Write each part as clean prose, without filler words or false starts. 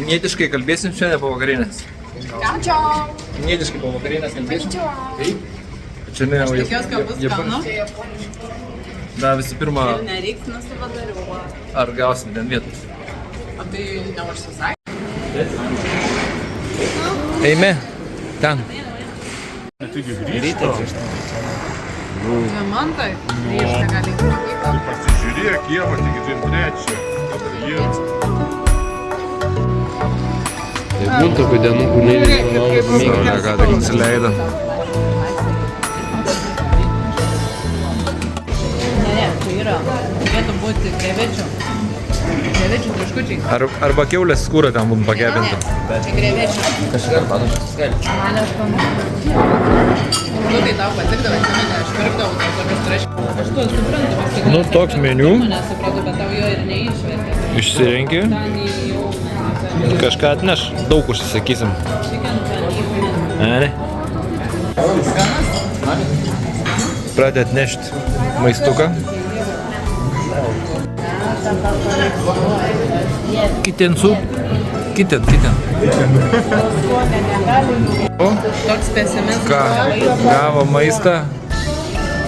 Kinietiškai kalbėsim šiandien po vakarienės. Čau. Kinietiškai po vakarienės kalbėsim. Taip. Čia ne jau Da, visų pirma, Ir nereiks nusivadariuoti. ar gausim ten vietos. O tai neužsisakė? Eime, ten. Mantai, grįžti gali į mokyklą. Pasižiūrėk, jie patikėtum trečią. Tai būtų tokių dienų, kur neįvyko. Saulė ką tik nusileido. Ne, tai yra. Turėtų būti krevečių. Krevečių triškučiai. Arba kiaulės skūrą ten būtum pakepinti. Čia krevečių. Kažkas panašus gali. Man aš panašu. Nu tai tau patikdavo, aš pirkdavau tau tokius traškius. Aš to suprantu. Bet Nu, toks meniu. Nesuprantu, bet tau jo ir neišvertė. Išsirenki. Kažką atneš. Daug užsisakysim. Ne? Pradėt nešti maistuką. Kitten soup. Kitten. O, Toks pesimistas. ką? Gavo maistą.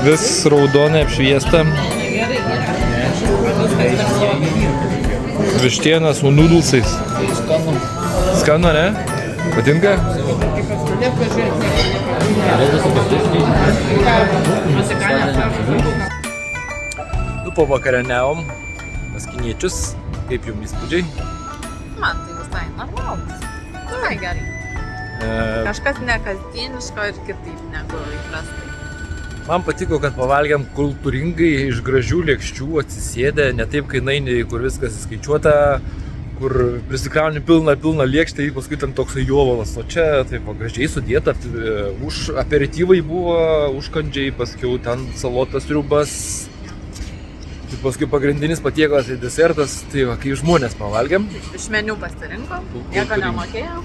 Vis raudonai apšviesta. Vištiena su nudulsais. Skanu, ne? Patinka? Nu, pavakarieniavom pas kiniečius. Kaip jums įspūdžiai? Man tai visai normalus. Visai gerai. Kažkas nekasdieniško ir kitaip negu įprastai. Man patiko, kad pavalgėm kultūringai iš gražių lėkščių atsisėdę, ne taip, kai naini, kur viskas įskaičiuota, kur prisikrauni pilną lėkštę, paskui ten toksai jovalas. O čia taip gražiai sudėta, už aperityvai buvo, užkandžiai, paskiau ten salotas, sriubas, paskui pagrindinis patiekalas ir desertas, tai va, kai žmonės pavalgėm. Iš meniu pasirinko, nieko nemokėjom,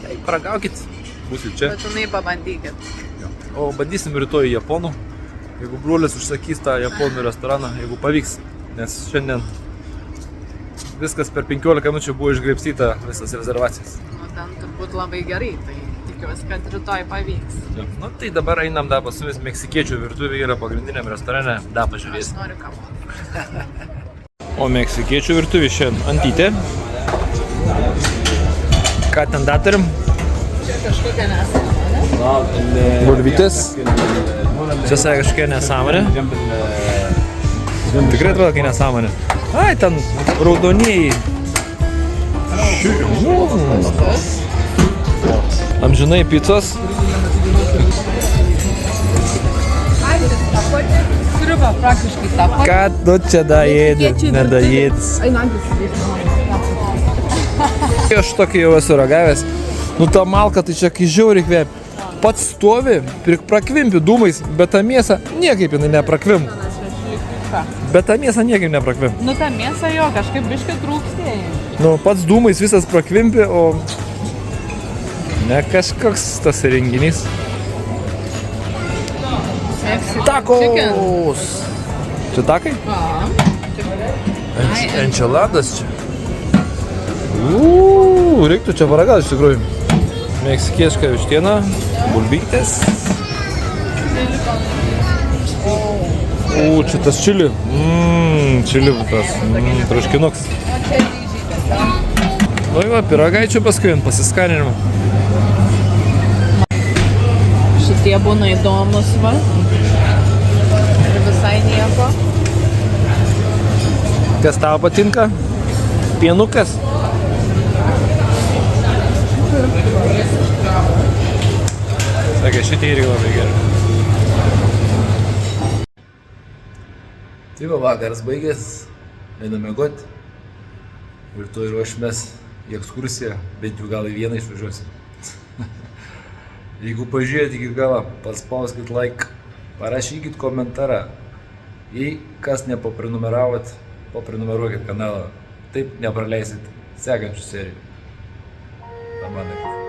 Tai paragaukit, būsit čia. būtinai pabandykit. O bandysim rytoj japonų, jeigu brolis užsakys tą japonų restoraną, jeigu pavyks, nes šiandien viskas per 15 minučių buvo išgraibstyta visas rezervacijas. Nu, ten turbūt labai gerai, tai tikiuosi, kad rytoj pavyks. Nu tai dabar einam dar pas mumis meksikiečių virtuvė yra pagrindiniam restorane, dar Aš pažiūrėsim. noriu kavos. O meksikiečių virtuvė šiandien antytė. Ką ten dar turim? Čia kažkokia nesąmonė. Bulvytės. Čia sakė kažkokia nesąmonė. Tikrai atrodo, kai nesąmonė. Ai, ten raudonieji. Amžinai picos. Sriuba praktiškai tą pat. Ką tu čia daėdi? Nedaėdis. Aš tokį jau esu ragavęs. Nu ta malka, tai čia kai žiauriai kvepia. Pats stovi, prakvimpi dūmais, bet ta mėsa niekaip jinai neprakvim. Bet ta mėsa niekaip neprakvim. Nu, ta mėsa jo kažkaip biškai trūkstėja. Nu, pats dūmais visas prakvimpi, o ne kažkoks tas renginys. Takos! Čia takai? Enchiladas čia. Reiktų čia paragauti iš tikrųjų. Meksikieška vištiena, bulvytės. Čia tas čili. Čili tas troškinuks. Nu va, pyragaičių paskui ant pasiskaninimo. Šitie būna įdomus, va. Ir visai nieko. Kas tau patinka? Pienukas? Sakė, šitie irgi labai gerai. Tai va, vakaras baigęs, einam miegoti. Ir tuoj ruošimės į ekskursiją, bent jau gal į vieną išvažiuosim. Jeigu pažiūrėt iki galo, paspauskit like, parašykit komentarą. Jei kas nepaprenumeravot, paprenumeruokit kanalą. Taip nepraleisit sekančių serijų. Pamanai.